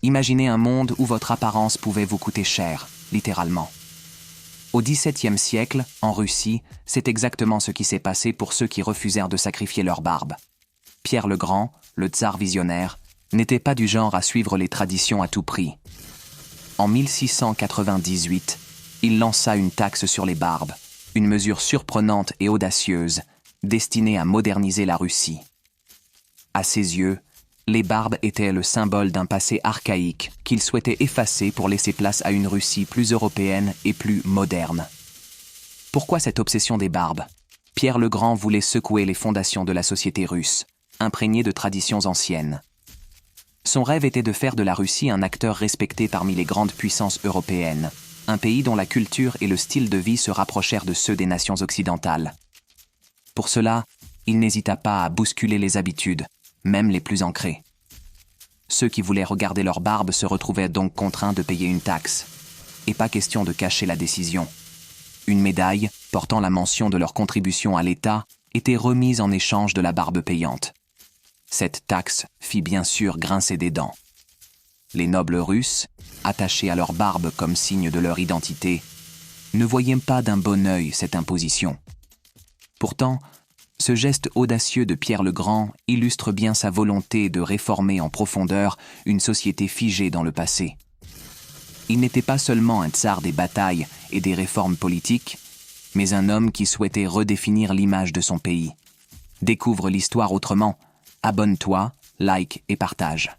Imaginez un monde où votre apparence pouvait vous coûter cher, littéralement. Au XVIIe siècle, en Russie, c'est exactement ce qui s'est passé pour ceux qui refusèrent de sacrifier leur barbe. Pierre le Grand, le tsar visionnaire, n'était pas du genre à suivre les traditions à tout prix. En 1698, il lança une taxe sur les barbes, une mesure surprenante et audacieuse, destinée à moderniser la Russie. À ses yeux, les barbes étaient le symbole d'un passé archaïque qu'il souhaitait effacer pour laisser place à une Russie plus européenne et plus moderne. Pourquoi cette obsession des barbes? Pierre le Grand voulait secouer les fondations de la société russe, imprégnée de traditions anciennes. Son rêve était de faire de la Russie un acteur respecté parmi les grandes puissances européennes, un pays dont la culture et le style de vie se rapprochèrent de ceux des nations occidentales. Pour cela, il n'hésita pas à bousculer les habitudes, même les plus ancrées. Ceux qui voulaient regarder leur barbe se retrouvaient donc contraints de payer une taxe. Et pas question de cacher la décision. Une médaille, portant la mention de leur contribution à l'État, était remise en échange de la barbe payante. Cette taxe fit bien sûr grincer des dents. Les nobles russes, attachés à leur barbe comme signe de leur identité, ne voyaient pas d'un bon œil cette imposition. Pourtant, ce geste audacieux de Pierre le Grand illustre bien sa volonté de réformer en profondeur une société figée dans le passé. Il n'était pas seulement un tsar des batailles et des réformes politiques, mais un homme qui souhaitait redéfinir l'image de son pays. Découvre l'histoire autrement. Abonne-toi, like et partage.